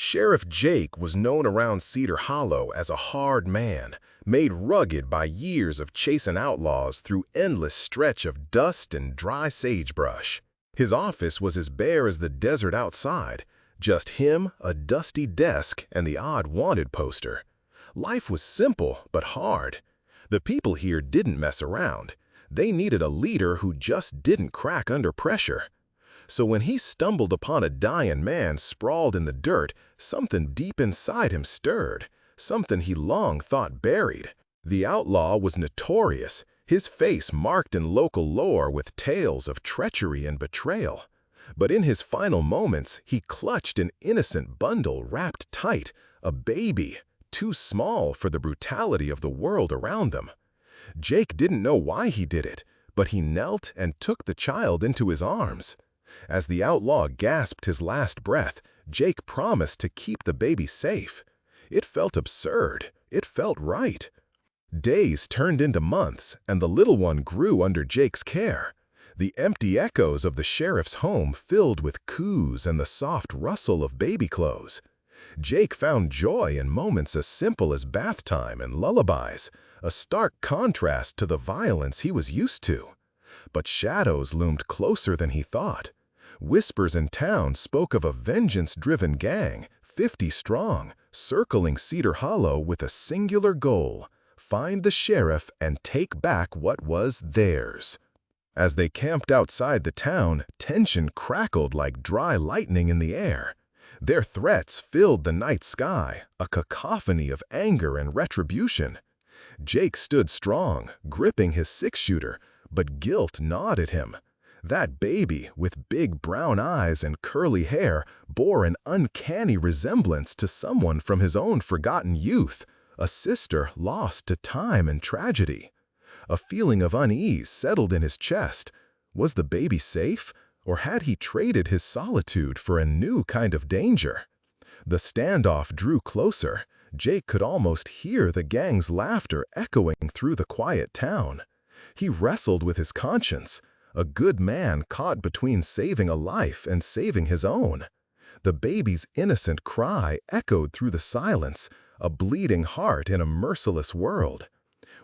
Sheriff Jake was known around Cedar Hollow as a hard man, made rugged by years of chasing outlaws through endless stretch of dust and dry sagebrush. His office was as bare as the desert outside, just him, a dusty desk, and the odd wanted poster. Life was simple but hard. The people here didn't mess around. They needed a leader who just didn't crack under pressure. So when he stumbled upon a dying man sprawled in the dirt, something deep inside him stirred, something he long thought buried. The outlaw was notorious, his face marked in local lore with tales of treachery and betrayal. But in his final moments, he clutched an innocent bundle wrapped tight, a baby, too small for the brutality of the world around them. Jake didn't know why he did it, but he knelt and took the child into his arms. As the outlaw gasped his last breath, Jake promised to keep the baby safe. It felt absurd. It felt right. Days turned into months, and the little one grew under Jake's care. The empty echoes of the sheriff's home filled with coos and the soft rustle of baby clothes. Jake found joy in moments as simple as bath time and lullabies, a stark contrast to the violence he was used to. But shadows loomed closer than he thought. Whispers in town spoke of a vengeance-driven gang, 50 strong, circling Cedar Hollow with a singular goal: find the sheriff and take back what was theirs. As they camped outside the town, tension crackled like dry lightning in the air. Their threats filled the night sky, a cacophony of anger and retribution. Jake stood strong, gripping his six-shooter, but guilt gnawed at him. That baby, with big brown eyes and curly hair, bore an uncanny resemblance to someone from his own forgotten youth, a sister lost to time and tragedy. A feeling of unease settled in his chest. Was the baby safe, or had he traded his solitude for a new kind of danger? The standoff drew closer. Jake could almost hear the gang's laughter echoing through the quiet town. He wrestled with his conscience, a good man caught between saving a life and saving his own. The baby's innocent cry echoed through the silence, a bleeding heart in a merciless world.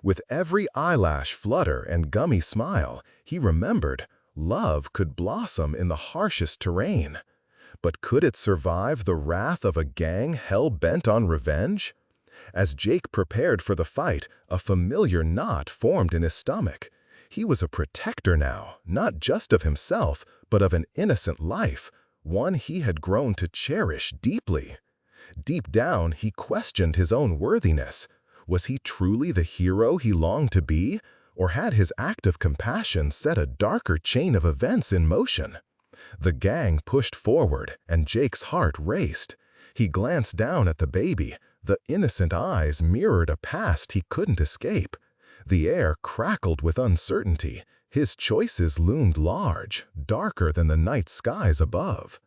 With every eyelash flutter and gummy smile, he remembered love could blossom in the harshest terrain. But could it survive the wrath of a gang hell-bent on revenge? As Jake prepared for the fight, a familiar knot formed in his stomach. He was a protector now, not just of himself, but of an innocent life, one he had grown to cherish deeply. Deep down, he questioned his own worthiness. Was he truly the hero he longed to be, or had his act of compassion set a darker chain of events in motion? The gang pushed forward, and Jake's heart raced. He glanced down at the baby. The innocent eyes mirrored a past he couldn't escape. The air crackled with uncertainty. His choices loomed large, darker than the night skies above.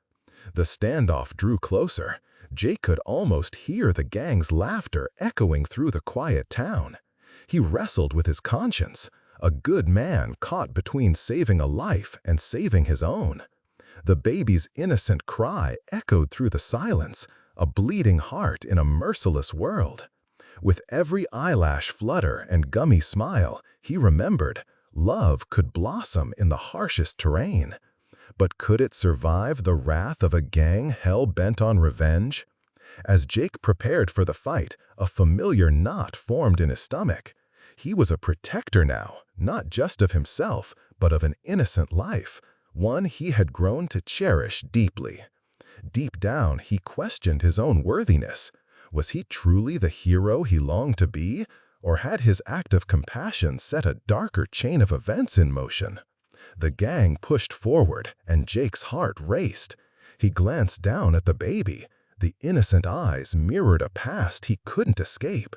The standoff drew closer. Jake could almost hear the gang's laughter echoing through the quiet town. He wrestled with his conscience, a good man caught between saving a life and saving his own. The baby's innocent cry echoed through the silence, a bleeding heart in a merciless world. With every eyelash flutter and gummy smile, he remembered love could blossom in the harshest terrain. But could it survive the wrath of a gang hell-bent on revenge? As Jake prepared for the fight, a familiar knot formed in his stomach. He was a protector now, not just of himself, but of an innocent life, one he had grown to cherish deeply. Deep down, he questioned his own worthiness. Was he truly the hero he longed to be, or had his act of compassion set a darker chain of events in motion? The gang pushed forward, and Jake's heart raced. He glanced down at the baby. The innocent eyes mirrored a past he couldn't escape.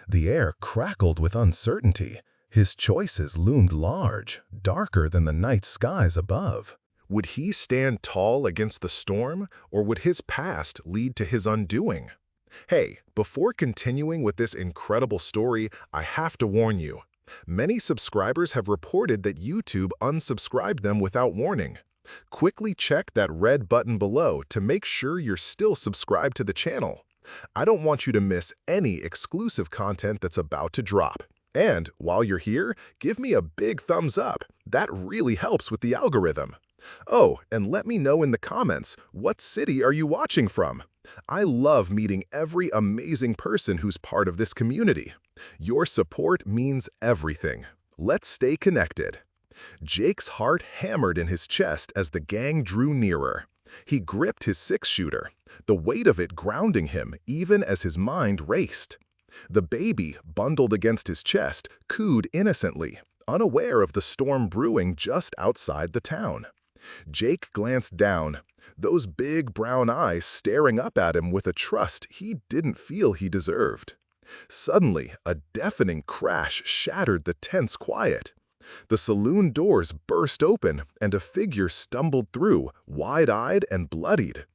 The air crackled with uncertainty. His choices loomed large, darker than the night skies above. Would he stand tall against the storm, or would his past lead to his undoing? Hey, before continuing with this incredible story, I have to warn you. Many subscribers have reported that YouTube unsubscribed them without warning. Quickly check that red button below to make sure you're still subscribed to the channel. I don't want you to miss any exclusive content that's about to drop. And while you're here, give me a big thumbs up. That really helps with the algorithm. Oh, and let me know in the comments, what city are you watching from? I love meeting every amazing person who's part of this community. Your support means everything. Let's stay connected. Jake's heart hammered in his chest as the gang drew nearer. He gripped his six-shooter, the weight of it grounding him even as his mind raced. The baby, bundled against his chest, cooed innocently, unaware of the storm brewing just outside the town. Jake glanced down, those big brown eyes staring up at him with a trust he didn't feel he deserved. Suddenly, a deafening crash shattered the tense quiet. The saloon doors burst open and a figure stumbled through, wide-eyed and bloodied.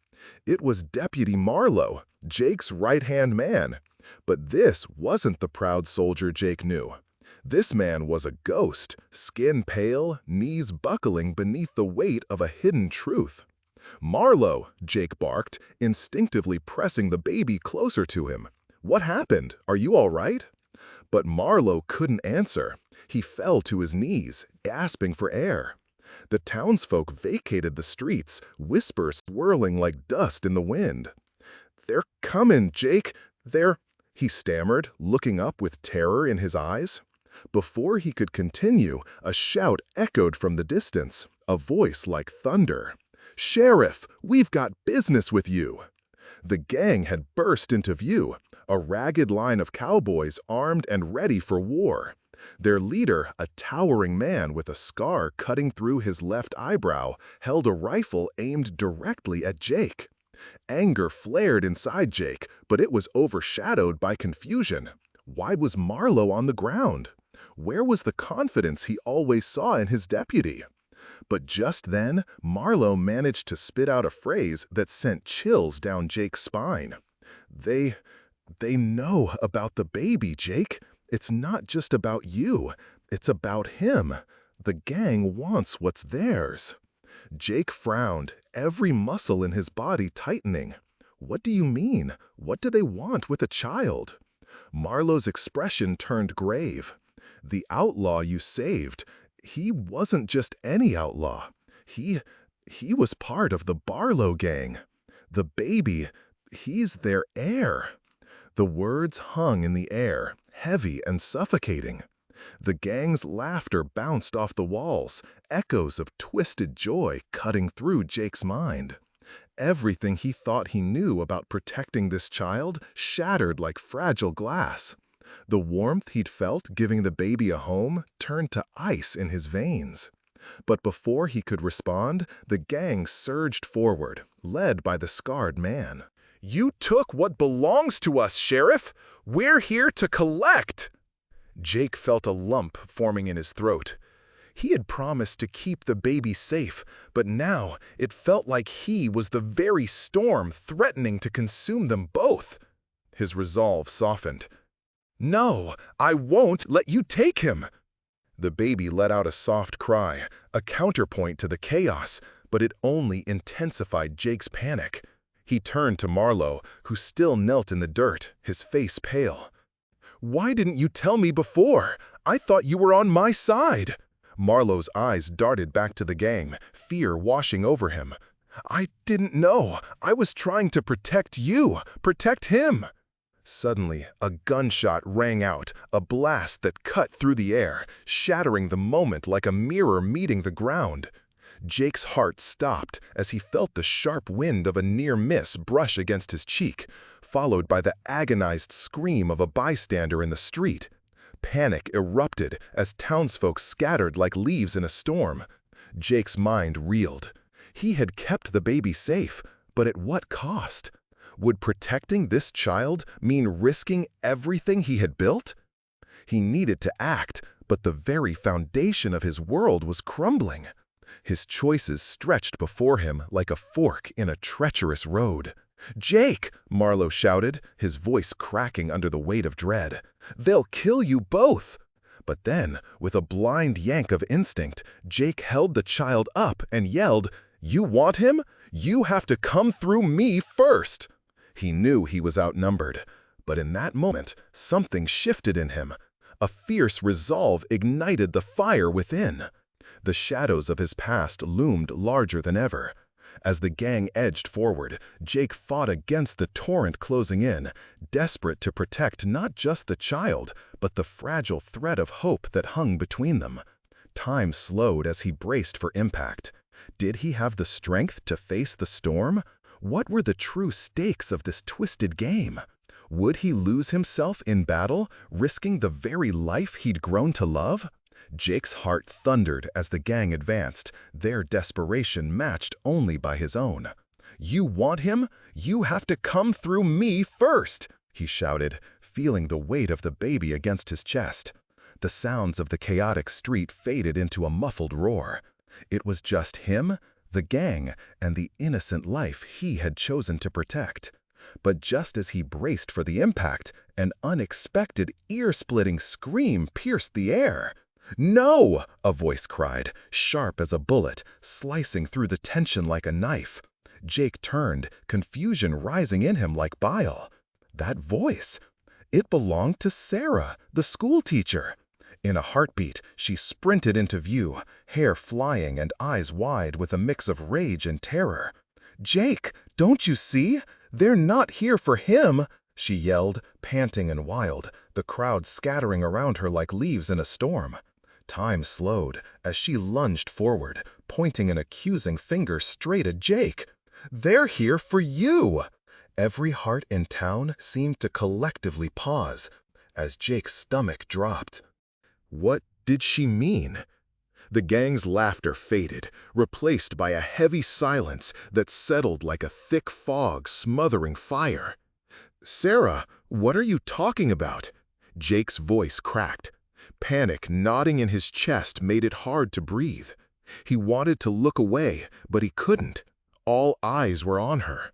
It was Deputy Marlowe, Jake's right-hand man. But this wasn't the proud soldier Jake knew. This man was a ghost, skin pale, knees buckling beneath the weight of a hidden truth. "Marlowe," Jake barked, instinctively pressing the baby closer to him. "What happened? Are you all right?" But Marlowe couldn't answer. He fell to his knees, gasping for air. The townsfolk vacated the streets, whispers swirling like dust in the wind. "They're coming, Jake. He stammered, looking up with terror in his eyes. Before he could continue, a shout echoed from the distance, a voice like thunder. "Sheriff, we've got business with you!" The gang had burst into view, a ragged line of cowboys armed and ready for war. Their leader, a towering man with a scar cutting through his left eyebrow, held a rifle aimed directly at Jake. Anger flared inside Jake, but it was overshadowed by confusion. Why was Marlowe on the ground? Where was the confidence he always saw in his deputy? But just then, Marlowe managed to spit out a phrase that sent chills down Jake's spine. They know about the baby, Jake. It's not just about you. It's about him. The gang wants what's theirs." Jake frowned, every muscle in his body tightening. "What do you mean? What do they want with a child?" Marlowe's expression turned grave. "The outlaw you saved, he wasn't just any outlaw. He was part of the Barlow gang. The baby, he's their heir." The words hung in the air, heavy and suffocating. The gang's laughter bounced off the walls, echoes of twisted joy cutting through Jake's mind. Everything he thought he knew about protecting this child shattered like fragile glass. The warmth he'd felt giving the baby a home turned to ice in his veins. But before he could respond, the gang surged forward, led by the scarred man. "You took what belongs to us, Sheriff! We're here to collect!" Jake felt a lump forming in his throat. He had promised to keep the baby safe, but now it felt like he was the very storm threatening to consume them both. His resolve softened. "No, I won't let you take him!" The baby let out a soft cry, a counterpoint to the chaos, but it only intensified Jake's panic. He turned to Marlowe, who still knelt in the dirt, his face pale. "Why didn't you tell me before? I thought you were on my side." Marlowe's eyes darted back to the gang, fear washing over him. "I didn't know. I was trying to protect you, protect him." Suddenly, a gunshot rang out, a blast that cut through the air, shattering the moment like a mirror meeting the ground. Jake's heart stopped as he felt the sharp wind of a near miss brush against his cheek, followed by the agonized scream of a bystander in the street. Panic erupted as townsfolk scattered like leaves in a storm. Jake's mind reeled. He had kept the baby safe, but at what cost? Would protecting this child mean risking everything he had built? He needed to act, but the very foundation of his world was crumbling. His choices stretched before him like a fork in a treacherous road. "Jake!" Marlowe shouted, his voice cracking under the weight of dread. "They'll kill you both!" But then, with a blind yank of instinct, Jake held the child up and yelled, "You want him? You have to come through me first!" He knew he was outnumbered, but in that moment, something shifted in him. A fierce resolve ignited the fire within. The shadows of his past loomed larger than ever. As the gang edged forward, Jake fought against the torrent closing in, desperate to protect not just the child, but the fragile thread of hope that hung between them. Time slowed as he braced for impact. Did he have the strength to face the storm? What were the true stakes of this twisted game? Would he lose himself in battle, risking the very life he'd grown to love? Jake's heart thundered as the gang advanced, their desperation matched only by his own. "You want him? You have to come through me first!" he shouted, feeling the weight of the baby against his chest. The sounds of the chaotic street faded into a muffled roar. It was just him, the gang, and the innocent life he had chosen to protect. But just as he braced for the impact, an unexpected, ear-splitting scream pierced the air. "No!" a voice cried, sharp as a bullet, slicing through the tension like a knife. Jake turned, confusion rising in him like bile. That voice! It belonged to Sarah, the schoolteacher. In a heartbeat, she sprinted into view, hair flying and eyes wide with a mix of rage and terror. "Jake, don't you see? They're not here for him!" she yelled, panting and wild, the crowd scattering around her like leaves in a storm. Time slowed as she lunged forward, pointing an accusing finger straight at Jake. "They're here for you!" Every heart in town seemed to collectively pause as Jake's stomach dropped. What did she mean? The gang's laughter faded, replaced by a heavy silence that settled like a thick fog smothering fire. "Sarah, what are you talking about?" Jake's voice cracked. Panic knotting in his chest made it hard to breathe. He wanted to look away, but he couldn't. All eyes were on her.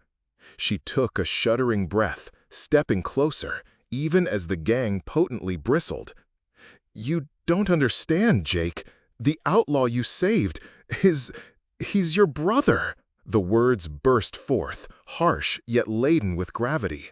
She took a shuddering breath, stepping closer, even as the gang potently bristled. "You don't understand, Jake. The outlaw you saved, he's your brother." The words burst forth, harsh yet laden with gravity.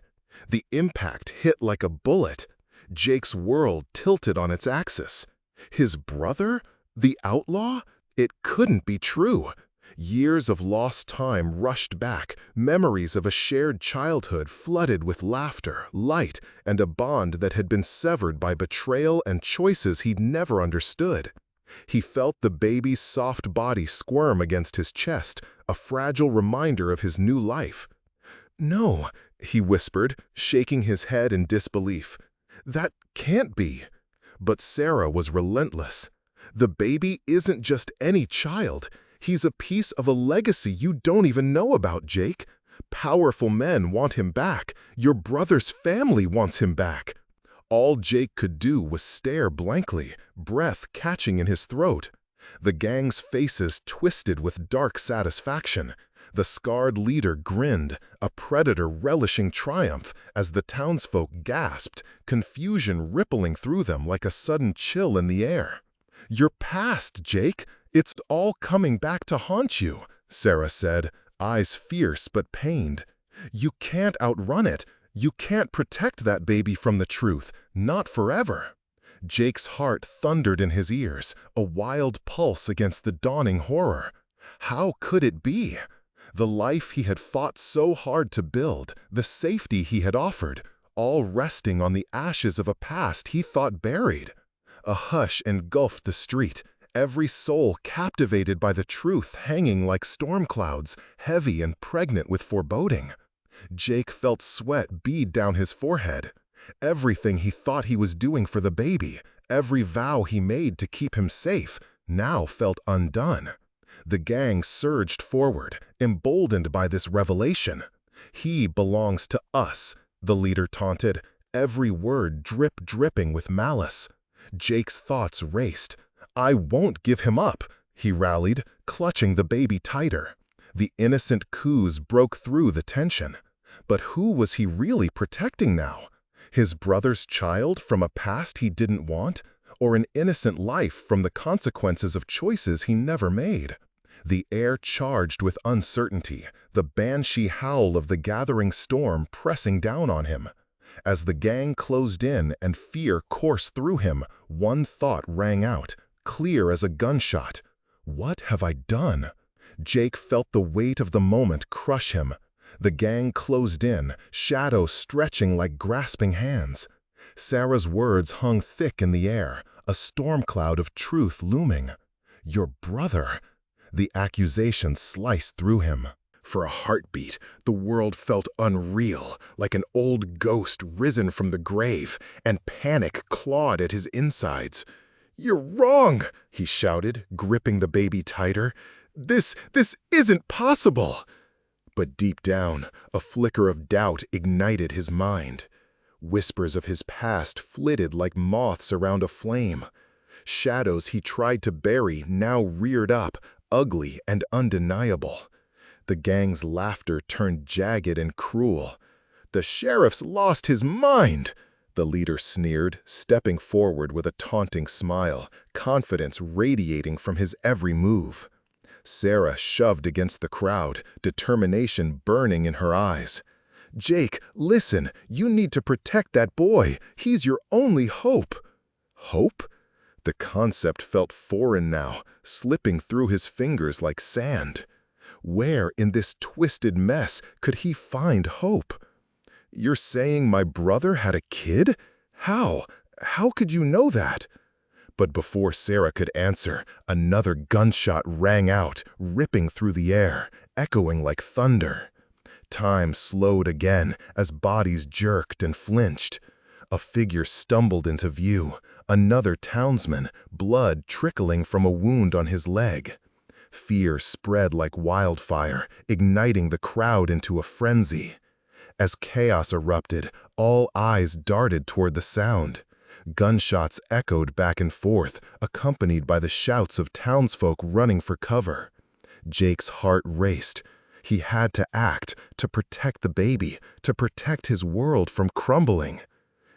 The impact hit like a bullet. Jake's world tilted on its axis. His brother? The outlaw? It couldn't be true. Years of lost time rushed back, memories of a shared childhood flooded with laughter, light, and a bond that had been severed by betrayal and choices he'd never understood. He felt the baby's soft body squirm against his chest, a fragile reminder of his new life. "No," he whispered, shaking his head in disbelief. "That can't be." But Sarah was relentless. "The baby isn't just any child. He's a piece of a legacy you don't even know about, Jake. Powerful men want him back. Your brother's family wants him back." All Jake could do was stare blankly, breath catching in his throat. The gang's faces twisted with dark satisfaction. The scarred leader grinned, a predator relishing triumph, as the townsfolk gasped, confusion rippling through them like a sudden chill in the air. "You're past, Jake. It's all coming back to haunt you," Sarah said, eyes fierce but pained. "You can't outrun it. You can't protect that baby from the truth, not forever." Jake's heart thundered in his ears, a wild pulse against the dawning horror. How could it be? The life he had fought so hard to build, the safety he had offered, all resting on the ashes of a past he thought buried. A hush engulfed the street, every soul captivated by the truth hanging like storm clouds, heavy and pregnant with foreboding. Jake felt sweat bead down his forehead. Everything he thought he was doing for the baby, every vow he made to keep him safe, now felt undone. The gang surged forward, emboldened by this revelation. "He belongs to us," the leader taunted, every word dripping with malice. Jake's thoughts raced. "I won't give him up," he rallied, clutching the baby tighter. The innocent coos broke through the tension. But who was he really protecting now? His brother's child from a past he didn't want? or an innocent life from the consequences of choices he never made. The air charged with uncertainty, the banshee howl of the gathering storm pressing down on him. As the gang closed in and fear coursed through him, one thought rang out, clear as a gunshot. What have I done? Jake felt the weight of the moment crush him. The gang closed in, shadows stretching like grasping hands. Sarah's words hung thick in the air, a storm cloud of truth looming. Your brother. The accusation sliced through him. For a heartbeat, the world felt unreal, like an old ghost risen from the grave, and panic clawed at his insides. "You're wrong," he shouted, gripping the baby tighter. This isn't possible." But deep down, a flicker of doubt ignited his mind. Whispers of his past flitted like moths around a flame. Shadows he tried to bury now reared up, ugly and undeniable. The gang's laughter turned jagged and cruel. "The sheriff's lost his mind," the leader sneered, stepping forward with a taunting smile, confidence radiating from his every move. Sarah shoved against the crowd, determination burning in her eyes. "Jake, listen, you need to protect that boy. He's your only hope." Hope? The concept felt foreign now, slipping through his fingers like sand. Where in this twisted mess could he find hope? "You're saying my brother had a kid? How? How could you know that?" But before Sarah could answer, another gunshot rang out, ripping through the air, echoing like thunder. Time slowed again as bodies jerked and flinched. A figure stumbled into view, another townsman, blood trickling from a wound on his leg. Fear spread like wildfire, igniting the crowd into a frenzy. As chaos erupted, all eyes darted toward the sound. Gunshots echoed back and forth, accompanied by the shouts of townsfolk running for cover. Jake's heart raced. He had to act, to protect the baby, to protect his world from crumbling.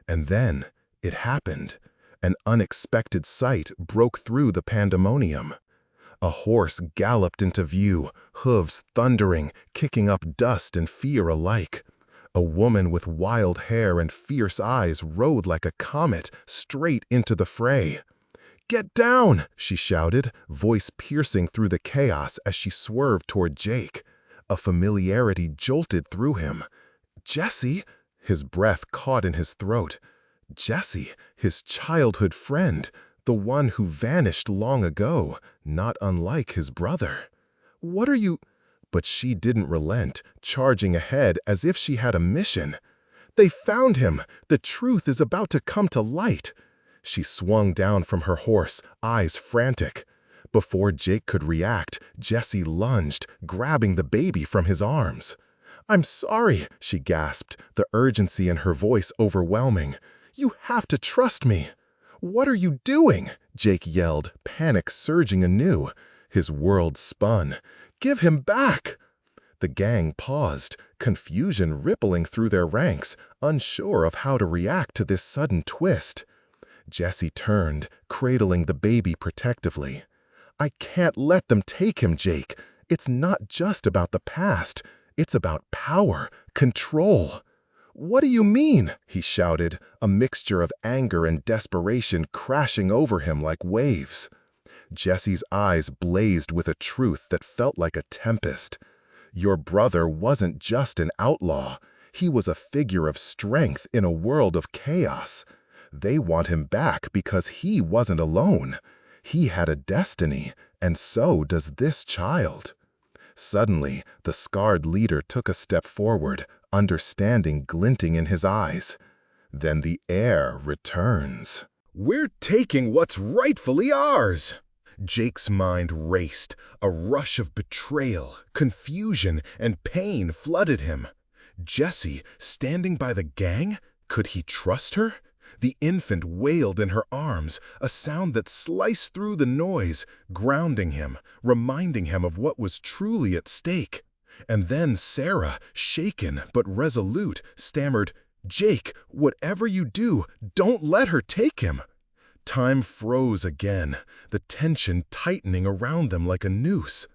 And then it happened. An unexpected sight broke through the pandemonium. A horse galloped into view, hooves thundering, kicking up dust and fear alike. A woman with wild hair and fierce eyes rode like a comet straight into the fray. "Get down!" she shouted, voice piercing through the chaos as she swerved toward Jake. A familiarity jolted through him. "Jesse?" His breath caught in his throat. Jesse, his childhood friend, the one who vanished long ago, not unlike his brother. "What are you—" But she didn't relent, charging ahead as if she had a mission. "They found him! The truth is about to come to light!" She swung down from her horse, eyes frantic. Before Jake could react, Jesse lunged, grabbing the baby from his arms. "I'm sorry," she gasped, the urgency in her voice overwhelming. "You have to trust me." "What are you doing?" Jake yelled, panic surging anew. His world spun. "Give him back!" The gang paused, confusion rippling through their ranks, unsure of how to react to this sudden twist. Jesse turned, cradling the baby protectively. "I can't let them take him, Jake. It's not just about the past. It's about power, control." "What do you mean?" he shouted, a mixture of anger and desperation crashing over him like waves. Jesse's eyes blazed with a truth that felt like a tempest. Your brother wasn't just an outlaw. He was a figure of strength in a world of chaos. They want him back because he wasn't alone. He had a destiny, and so does this child. Suddenly, the scarred leader took a step forward, understanding glinting in his eyes. Then the heir returns. "We're taking what's rightfully ours!" Jake's mind raced. A rush of betrayal, confusion, and pain flooded him. Jesse, standing by the gang? Could he trust her? The infant wailed in her arms, a sound that sliced through the noise, grounding him, reminding him of what was truly at stake. And then Sarah, shaken but resolute, stammered, "Jake, whatever you do, don't let her take him." Time froze again, the tension tightening around them like a noose.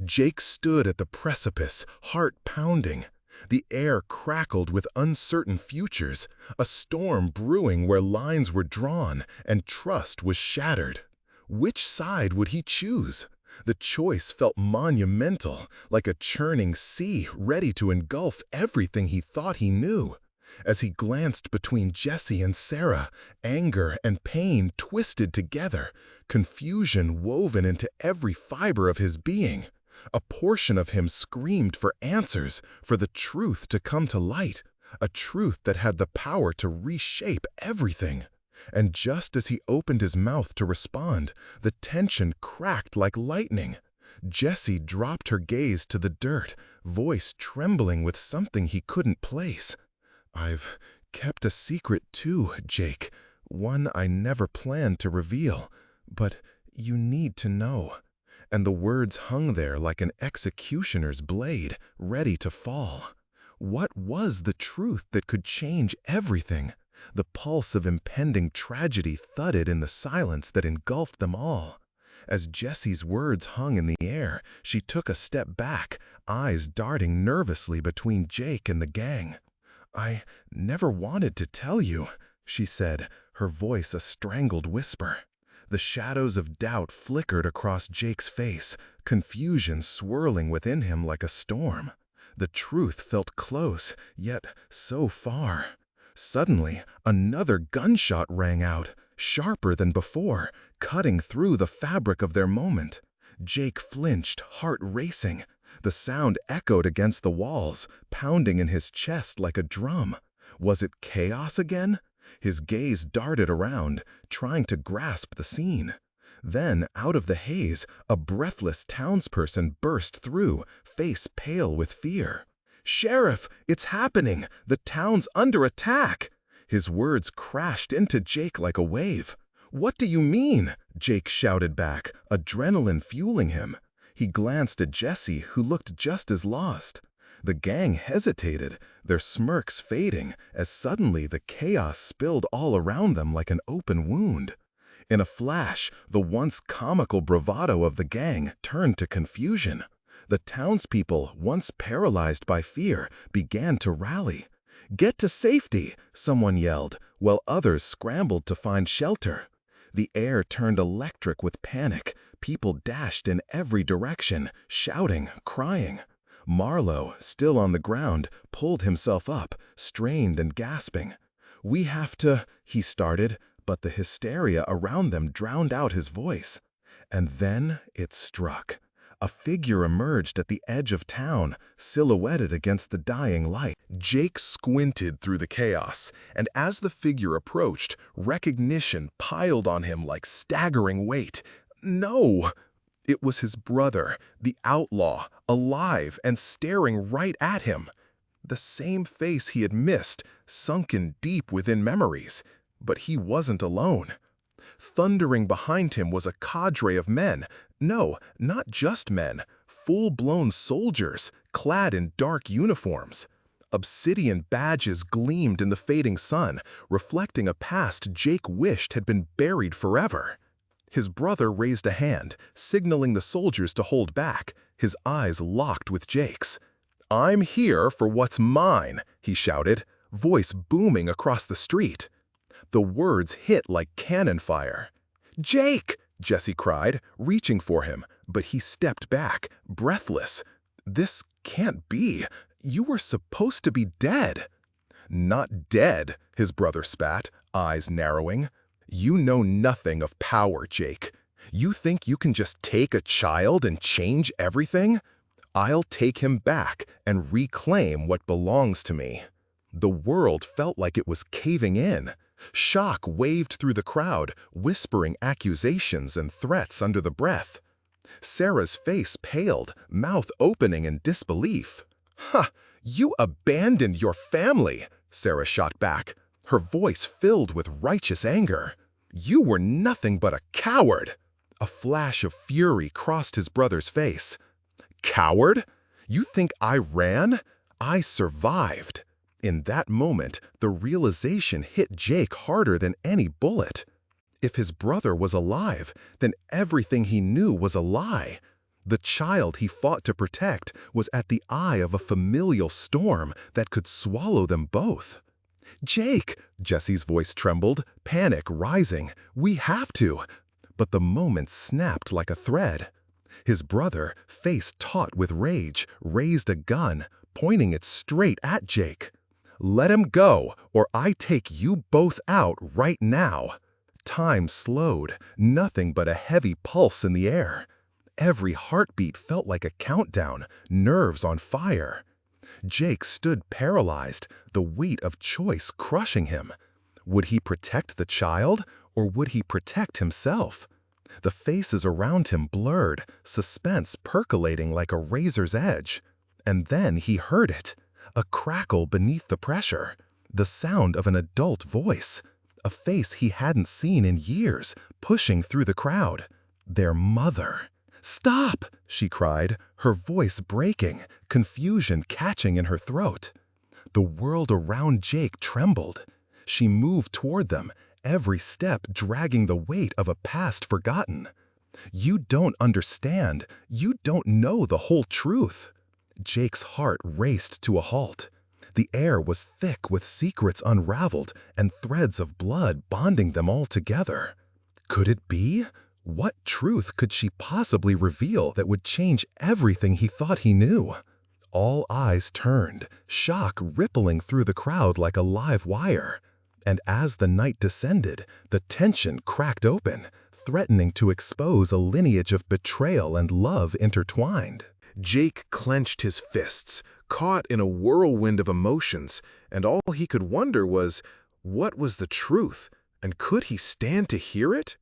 Jake stood at the precipice, heart pounding. The air crackled with uncertain futures, a storm brewing where lines were drawn and trust was shattered. Which side would he choose? The choice felt monumental, like a churning sea ready to engulf everything he thought he knew. As he glanced between Jesse and Sarah, anger and pain twisted together, confusion woven into every fiber of his being. A portion of him screamed for answers, for the truth to come to light, a truth that had the power to reshape everything. And just as he opened his mouth to respond, the tension cracked like lightning. Jessie dropped her gaze to the dirt, voice trembling with something he couldn't place. "I've kept a secret too, Jake, one I never planned to reveal, but you need to know." And the words hung there like an executioner's blade, ready to fall. What was the truth that could change everything? The pulse of impending tragedy thudded in the silence that engulfed them all. As Jessie's words hung in the air, she took a step back, eyes darting nervously between Jake and the gang. "I never wanted to tell you," she said, her voice a strangled whisper. The shadows of doubt flickered across Jake's face, confusion swirling within him like a storm. The truth felt close, yet so far. Suddenly, another gunshot rang out, sharper than before, cutting through the fabric of their moment. Jake flinched, heart racing. The sound echoed against the walls, pounding in his chest like a drum. Was it chaos again? His gaze darted around, trying to grasp the scene. Then, out of the haze, a breathless townsperson burst through, face pale with fear. "Sheriff, it's happening! The town's under attack!" His words crashed into Jake like a wave. "What do you mean?" Jake shouted back, adrenaline fueling him. He glanced at Jesse, who looked just as lost. The gang hesitated, their smirks fading, as suddenly the chaos spilled all around them like an open wound. In a flash, the once comical bravado of the gang turned to confusion. The townspeople, once paralyzed by fear, began to rally. "Get to safety!" someone yelled, while others scrambled to find shelter. The air turned electric with panic. People dashed in every direction, shouting, crying. Marlowe, still on the ground, pulled himself up, strained and gasping. "We have to," he started, but the hysteria around them drowned out his voice. And then it struck. A figure emerged at the edge of town, silhouetted against the dying light. Jake squinted through the chaos, and as the figure approached, recognition piled on him like staggering weight. No! It was his brother, the outlaw, alive and staring right at him. The same face he had missed, sunken deep within memories. But he wasn't alone. Thundering behind him was a cadre of men. No, not just men. Full-blown soldiers, clad in dark uniforms. Obsidian badges gleamed in the fading sun, reflecting a past Jake wished had been buried forever. His brother raised a hand, signaling the soldiers to hold back, his eyes locked with Jake's. "I'm here for what's mine," he shouted, voice booming across the street. The words hit like cannon fire. "Jake!" Jesse cried, reaching for him, but he stepped back, breathless. "This can't be. You were supposed to be dead." "Not dead," his brother spat, eyes narrowing. "You know nothing of power, Jake. You think you can just take a child and change everything? I'll take him back and reclaim what belongs to me." The world felt like it was caving in. Shock waved through the crowd, whispering accusations and threats under the breath. Sarah's face paled, mouth opening in disbelief. "Ha! You abandoned your family!" Sarah shot back, her voice filled with righteous anger. "You were nothing but a coward!" A flash of fury crossed his brother's face. "Coward? You think I ran? I survived." In that moment, the realization hit Jake harder than any bullet. If his brother was alive, then everything he knew was a lie. The child he fought to protect was at the eye of a familial storm that could swallow them both. "Jake!" Jesse's voice trembled, panic rising. "We have to!" But the moment snapped like a thread. His brother, face taut with rage, raised a gun, pointing it straight at Jake. "Let him go, or I take you both out right now." Time slowed, nothing but a heavy pulse in the air. Every heartbeat felt like a countdown, nerves on fire. Jake stood paralyzed, the weight of choice crushing him. Would he protect the child, or would he protect himself? The faces around him blurred, suspense percolating like a razor's edge. And then he heard it, a crackle beneath the pressure, the sound of an adult voice, a face he hadn't seen in years, pushing through the crowd. Their mother. "Stop!" she cried, her voice breaking, confusion catching in her throat. The world around Jake trembled. She moved toward them, every step dragging the weight of a past forgotten. "You don't understand. You don't know the whole truth." Jake's heart raced to a halt. The air was thick with secrets unraveled and threads of blood bonding them all together. Could it be? What truth could she possibly reveal that would change everything he thought he knew? All eyes turned, shock rippling through the crowd like a live wire. And as the night descended, the tension cracked open, threatening to expose a lineage of betrayal and love intertwined. Jake clenched his fists, caught in a whirlwind of emotions, and all he could wonder was, what was the truth, and could he stand to hear it?